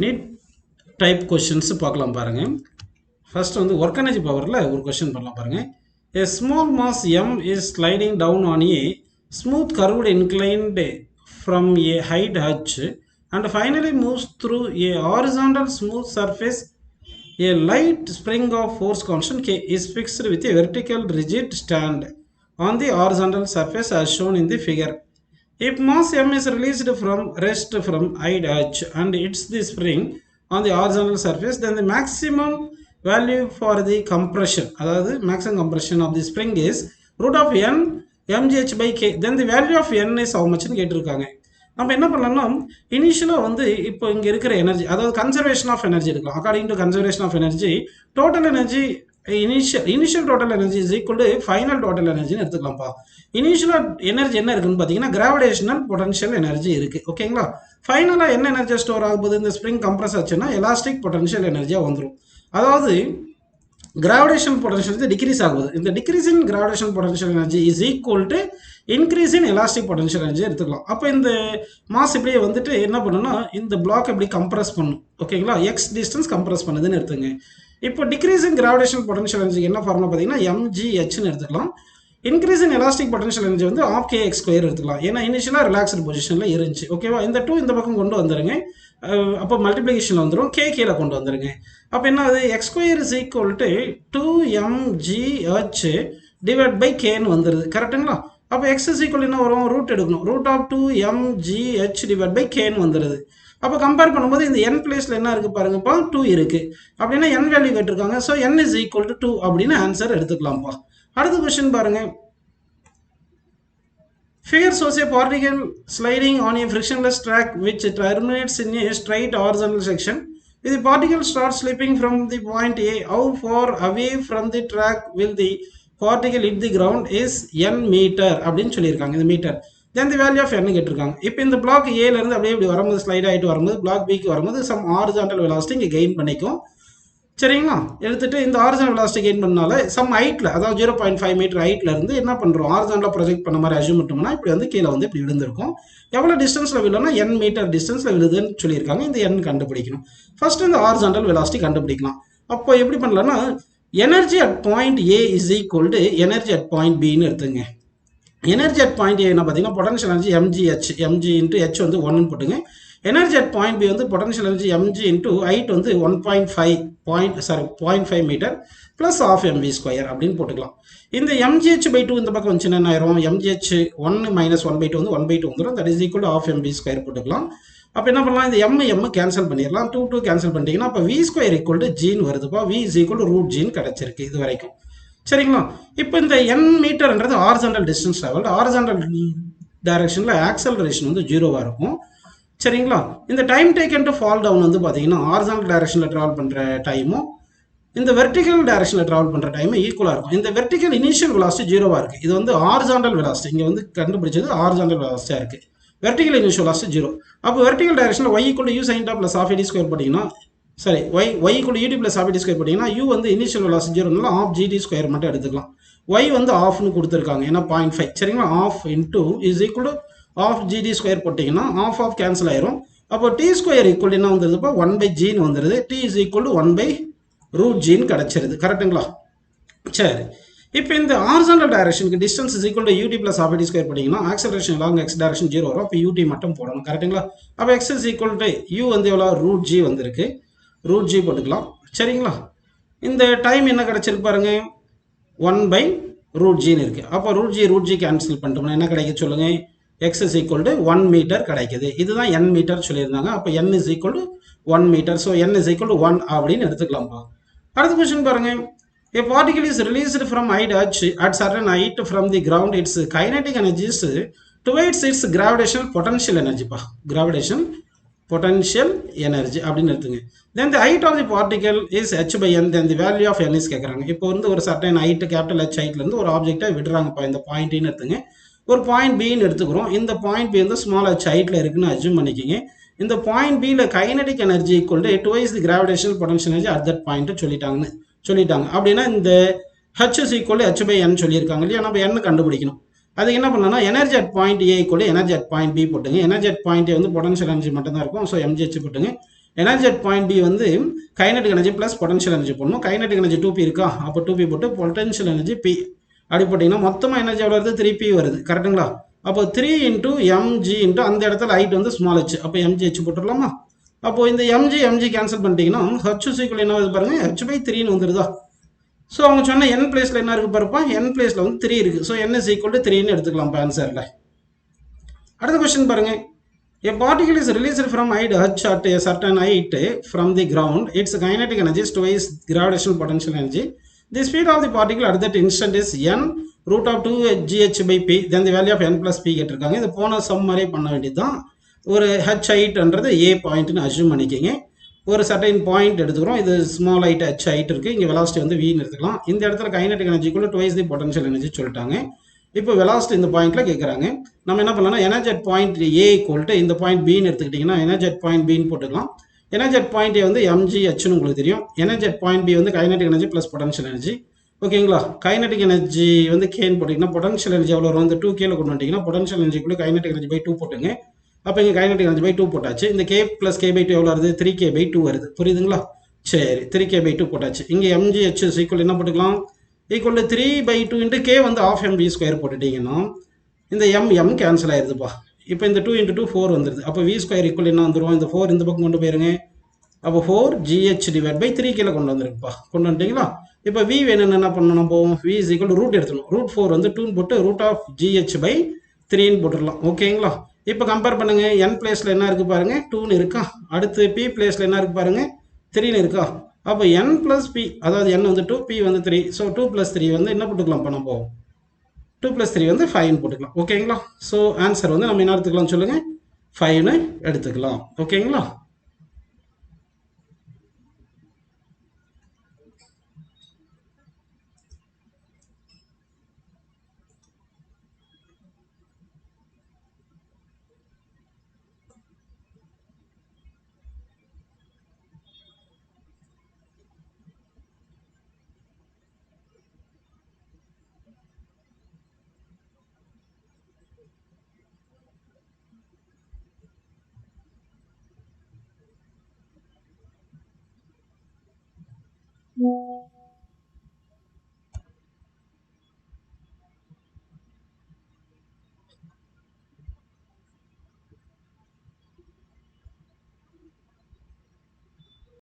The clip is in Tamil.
நீட் டைப் கொஷின்ஸ் பார்க்கலாம் பாருங்க. ஃபர்ஸ்ட் வந்து ஒர்க் எனர்ஜி பவரில் ஒரு கொஷின் பண்ணலாம் பாருங்க. A small mass m is sliding down on a smooth curved inclined from a height h and finally moves through a horizontal smooth surface. A light spring of force constant k is fixed with a vertical rigid stand on the horizontal surface as shown in the figure. If mass m is released from rest from height h and hits the spring on the horizontal surface, then the maximum value for the compression, அதாவது maximum compression of the spring is root of n mgh by k. Then the value of n is how much னு கேட்டிருக்காங்க. நம்ம என்ன பண்ணலாம்னா இனிஷியலாக வந்து இப்போ இங்கே இருக்கிற எனர்ஜி, அதாவது கன்சர்வேஷன் ஆஃப் எனர்ஜி எடுக்கலாம். According to conservation of energy, total energy initial total energy is equal to final total எனர்ஜின்னு எடுத்துக்கலாம்ப்பா. இனிஷியல் எனர்ஜி என்ன இருக்குன்னு பார்த்தீங்கன்னா கிராவிடேஷனல் பொட்டன்ஷியல் எனர்ஜி இருக்கு. ஓகேங்களா? ஃபைனலாக என்ன எனர்ஜி ஸ்டோர் ஆகும்போது இந்த ஸ்ப்ரிங் கம்ப்ரஸ் ஆச்சுன்னா எலாஸ்டிக் பொட்டன்ஷியல் எனர்ஜியாக வந்துடும். அதாவது கிராவிடேஷன் பொட்டன்ஷியல் வந்து டிக்ரீஸ் ஆகுது. இந்த decrease in gravitation potential energy is equal to increase in elastic potential energy எடுத்துக்கலாம். அப்போ இந்த மாஸ் இப்படியே வந்துட்டு என்ன பண்ணுன்னா இந்த பிளாக் எப்படி கம்ப்ரஸ் பண்ணும். ஓகேங்களா? எக்ஸ் டிஸ்டன்ஸ் கம்ப்ரஸ் பண்ணுதுன்னு எடுத்துங்க. இப்போ decrease in gravitation potential energy என்ன ஃபார்முலா பார்த்தீங்கன்னா mgh எடுத்துக்கலாம். Increase in elastic potential energy வந்து ஆஃப் கே எக்ஸ் ஸ்கொயர் எடுத்துக்கலாம். ஏன்னா இனிஷியலாக ரிலாக்ஸ்டு பொசிஷனில் இருந்துச்சு. ஓகேவா? இந்த 2 இந்த பக்கம் கொண்டு வந்துருங்க. அப்போ மல்டிப்ளிகேஷன் வந்துடும். கே கீழே கொண்டு வந்துருங்க. அப்போ என்ன ஆகுது? X square is equal to 2mgh divide by கேன்னு வந்துடுது. கரெக்டுங்களா? அப்போ எக்ஸ் இஸ் ஈக்குவல் என்ன வரும்? ரூட் எடுக்கணும். Root of 2mgh divide by கேன்னு வந்துடுது. அப்போ கம்பேர் பண்ணும்போது இந்த n பிளேஸில் என்ன இருக்குது பாருங்கப்பா? 2 இருக்குது. அப்படின்னா n வேல்யூ கேட்டிருக்காங்க. So n is equal to 2 அப்படின்னு ஆன்சர் எடுத்துக்கலாம்ப்பா. அடுத்த கொஸ்டின் பாருங்க. Figure shows a particle sliding on a frictionless track which terminates in a straight horizontal section. If the particle starts slipping from the point A, how far away from the track will the particle hit the ground is n meter அப்படின்னு சொல்லியிருக்காங்க. இந்த metre. Then the value of n கேட்டிருக்காங்க. இப்போ இந்த பிளாக் ஏல இருந்து அப்படியே இப்படி வரும்போது ஸ்லைட் ஆகிட்டு வரும்போது பிளாக் பிக்கு வரும்போது சம் ஹாரிசான்டல் வெலாசிட்டி இங்கே கெயின் பண்ணிக்கும். சரிங்களா? எடுத்துட்டு இந்த ஹாரிசான்டல் வெலாசிட்டி கெயின் பண்ணனால சம் ஹைட்ல, அதாவது 0.5 மீட்டர் ஹைட்ல இருந்து என்ன பண்றோம்? ஹாரிசான்டலா ப்ரொஜெக்ட் பண்ண மாதிரி அஸ்யூம் பண்ணிட்டோம்னா இப்படி வந்து கீழே வந்து இப்படி விழுந்திருக்கும். எவ்வளவு டிஸ்டன்ஸ்ல விழுனா n மீட்டர் டிஸ்டன்ஸ்ல விழுதுன்னு சொல்லியிருக்காங்க. இந்த n கண்டுபிடிக்கணும். ஃபர்ஸ்ட் இந்த ஹாரிசான்டல் வெலாசிட்டி கண்டுபிடிக்கலாம். அப்போ எப்படி பண்ணலாம்னா energy at point A is equal to energy at point Bன்னு எடுத்துங்க. எனர்ஜி அட் பாயிண்ட் A என்ன பார்த்தீங்கன்னா potential energy mg into h வந்து 1ன்னு போட்டுங்க. எனர்ஜி அட் பாயிண்ட் B வந்து potential energy mg into height வந்து 0.5 metre plus half mv square அப்படின்னு போட்டுக்கலாம். இந்த mgh/2 இந்த பக்கம் வந்துச்சுன்னா என்ன ஆயிரும்? mgh 1 மைனஸ் 1/2 வந்து 1/2 வந்துடும். That is equal to of mv square போட்டுக்கலாம். அப்போ என்ன பண்ணலாம்? இந்த m கேன்சல் பண்ணிடலாம். 2 கேன்சல் பண்ணிட்டீங்கன்னா அப்போ v ஸ்கொயர் ஈக்குவல் டு ஜின்னு வருதுப்பா. v is equal to root ஜின்னு கிடைச்சிருக்கு இது வரைக்கும். சரிங்களா? இப்போ இந்த n மீட்டர்ன்றது ஹாரிசான்டல் டிஸ்டன்ஸ் லெவல். ஹாரிசான்டல் டைரக்ஷனில் ஆக்சலரேஷன் வந்து 0வா இருக்கும். சரிங்களா? இந்த time taken to fall down வந்து பார்த்தீங்கன்னா ஹாரிசான்டல் டைரக்ஷனில் ட்ராவல் பண்ணுற டைமும் இந்த வெர்டிகல் டைரக்ஷனில் ட்ராவல் பண்ணுற டைமும் ஈக்குவலாக இருக்கும். இந்த வெர்டிகல் இனிஷியல் வெலாசிட்டி 0வா இருக்குது. இது வந்து ஹாரிசான்டல் வெலாசிட்டி. இங்கே வந்து கண்டுபிடிச்சது ஹாரிசான்டல் வெலாசிட்டியாக இருக்குது. Vertical initial velocity 0. அப்போ வெர்டிகல் டைரக்ஷனில் y equal to u sin plus half ad square போட்டிங்கன்னா சரி y equal to ut plus half ad square போட்டிங்கன்னா u வந்து இனிஷியல் வெலாசிட்டி 0னால ஆஃப் gt ஸ்கொயர் மட்டும் எடுத்துக்கலாம். y வந்து ஆஃப்னு கொடுத்துருக்காங்க. ஏன்னா 0.5. சரிங்களா? Half into is equal to half gt square போட்டிங்கன்னா ஆஃப் கேன்சல் ஆயிரும். அப்போ டி ஸ்கொயர் ஈக்குவல் என்ன வந்துருதுப்பா? 1/gன்னு வந்துருது. டி இஸ் ஈக்குவல் டு 1/√gன்னு கிடைச்சிருது. கரெக்டுங்களா? சரி, இப்போ இந்த ஹாரிசான்டல் டைரக்ஷனுக்கு distance is equal to ut plus half ad square போட்டிங்கன்னா ஆக்சலரேஷன் லாங் x டைரக்ஷன் 0 வரும். அப்போ ut மட்டும் போடணும். கரெக்டுங்களா? அப்போ x இஸ் ஈக்குவல் டு u வந்து எவ்வளோ? √g வந்திருக்கு. √g போட்டுக்கலாம். சரிங்களா? இந்த டைம் என்ன கிடைச்சிருக்கு பாருங்க? 1/√gன்னு இருக்கு. அப்போ √g கேன்சல் பண்ணிட்டோம்னா என்ன கிடைக்குது சொல்லுங்க? x is equal to 1 metre கிடைக்குது. இதுதான் n மீட்டர் சொல்லியிருந்தாங்க. அப்போ n is equal to 1 metre. So n is equal to 1 அப்படின்னு எடுத்துக்கலாம்ப்பா. அடுத்த கொஸ்டின் பாருங்க. A particle is released from height h at certain height from the ground. Its kinetic energy is towards its gravitational potential energy பா. Gravitational potential energy அப்படின்னு எடுத்துங்க. Then the height of the particle is h/n. Then the value of n is கேட்குறாங்க. இப்போ வந்து ஒரு certain height கேபிட்டல் h ஹைட்லேருந்து ஒரு ஆப்ஜெக்டை விடுறாங்கப்பா. இந்த பாயிண்ட்னு எடுத்துங்க. ஒரு பாயிண்ட் பின்னு எடுத்துக்கிறோம். இந்த பாயிண்ட் பி வந்து ஸ்மால் h ஹைட்டில் இருக்குன்னு அஸ்யூம் பண்ணிக்கிங்க. இந்த பாயிண்ட் பியில் kinetic energy equal to twice the gravitational potential energy at that point சொல்லிட்டாங்க. அப்படின்னா இந்த h is equal to h/n சொல்லியிருக்காங்க இல்லையா? நம்ம n கண்டுபிடிக்கணும். அதுக்கு என்ன பண்ணலாம்னா energy at point A equal to energy at point B போட்டுங்க. எனர்ஜி அட் பாயிண்ட் ஏ வந்து பொட்டன்ஷியல் எனர்ஜி மட்டும் தான் இருக்கும். ஸோ mgh போட்டுங்க. எனர்ஜி அட் பாயிண்ட் பி வந்து kinetic energy plus potential energy போடணும். கைனடிக் எனர்ஜி 2p இருக்கா, அப்போ 2p போட்டு பொட்டன்ஷியல் எனர்ஜி p அப்படி போட்டிங்கன்னா மொத்தமாக எனர்ஜி எவ்வளோ வருது, 3p வருது. கரெக்டுங்களா? அப்போ 3 இன்ட்டு எம்ஜி இன்ட்டு அந்த இடத்துல ஹைட் வந்து ஸ்மால் ஹெச், அப்போ எம்ஜிஹெச் போட்டுடலாமா? அப்போ இந்த எம்ஜி கேன்சல் பண்ணிட்டீங்கன்னா ஹச் சீக்குவல் என்ன வருது பாருங்க, ஹெச் பை 3ன்னு வந்துருதா? ஸோ அவங்க சொன்ன என் பிளேஸில் என்ன இருக்குது பாருப்பா, என் பிளேஸில் வந்து 3 இருக்குது. So n is equal to 3ன்னு எடுத்துக்கலாம் இப்போ ஆன்சரில். அடுத்த கொஸ்டின் பாருங்க. A particle is released from height h at a certain height from the ground. Its kinetic energy is twice gravitational potential energy. The speed of the particle at that instant is n root of 2 gh by p. Then the value of n plus p கேட்டிருக்காங்க. இது போன சம் மாதிரி பண்ண வேண்டியதுதான். ஒரு h ஹைட்ன்றது a பாயிண்ட்னு அஸ்யூம் பண்ணிக்கிங்க. ஒரு சர்டைன் பாயிண்ட் எடுத்துக்கிறோம். இது ஸ்மால் ஹைட் h ஹைட் இருக்குது. இங்கே வெலாசிட்டி வந்து v எடுத்துக்கலாம். இந்த இடத்துல கைனடிக் எனர்ஜிக்குள்ள டுவைஸ் தி பொட்டன்ஷியல் எனர்ஜி சொல்லிட்டாங்க. இப்போ வெலாசிட்டி இந்த பாயிண்ட்ல கேட்குறாங்க. நம்ம என்ன பண்ணலாம், energy at point A equal to இந்த பாயிண்ட் பின்னு எடுத்துக்கிட்டிங்கன்னா எனர்ஜி அட் பாயிண்ட் பின்னு போட்டுக்கலாம். எனர்ஜி அட் பாயிண்ட் ஏ வந்து mgh உங்களுக்கு தெரியும். எனர்ஜி அட் பாயிண்ட் பி வந்து kinetic energy plus potential energy. ஓகேங்களா? கைனடிக் எனர்ஜி வந்து கேன்னு போட்டிங்கன்னா பொட்டன்ஷியல் எனர்ஜி எவ்வளோ வரும், வந்து 2 கேல கொண்டு வந்துட்டிங்கன்னா பொட்டன்ஷியல் எனர்ஜிக்குள்ள கைனடிக் எனர்ஜி பை 2 போட்டுங்க. அப்போ இங்கே கைனடிக் எனர்ஜி பை 2 போட்டாச்சு. இந்த கே ப்ளஸ் கே பை 2 எவ்வளோ வருது, 3k பை 2 வருது. புரியுதுங்களா? சரி, 3k பை 2 போட்டாச்சு. இங்கே mgh ஈக்குவல் என்ன போட்டுக்கலாம், equal to 3 by 2 into K வந்து ஆஃப் எம் வி ஸ்கொயர் போட்டுட்டிங்கன்னா இந்த எம் கேன்சல் ஆயிருதுப்பா. இப்போ இந்த 2 இன்ட்டு 2 4 வந்துடுது. அப்போ வி ஸ்கொயர் ஈக்குவல் என்ன வந்துடும், இந்த 4 இந்த பக்கம் கொண்டு போயிருங்க. அப்போ 4gh டிவைட் பை 3 கீழே கொண்டு வந்துருக்குப்பா. கொண்டு வந்துட்டீங்களா? இப்போ வி வேணும்னு என்ன பண்ணணும், நம்ம வி இஸ் ஈக்குவல் ரூட் எடுத்துணும். ரூட் 4 வந்து 2 போட்டு ரூட் ஆஃப் gh பை 3ன்னு போட்டுடலாம். ஓகேங்களா? இப்போ கம்பேர் பண்ணுங்க. என் பிளேஸில் என்ன இருக்குது பாருங்க, 2ன்னு இருக்கா. அடுத்து பி பிளேஸில் என்ன இருக்குது பாருங்க, 3ன்னு இருக்கா. அப்போ என் பிளஸ் பி, அதாவது என் வந்து 2, பி வந்து 3. ஸோ 2 + 3 வந்து என்ன போட்டுக்கலாம், இப்போ நம்ம 2 + 3 வந்து 5ன்னு போட்டுக்கலாம். ஓகேங்களா? ஸோ ஆன்சர் வந்து நம்ம என்ன எடுத்துக்கலாம் சொல்லுங்க, 5ன்னு எடுத்துக்கலாம். ஓகேங்களா?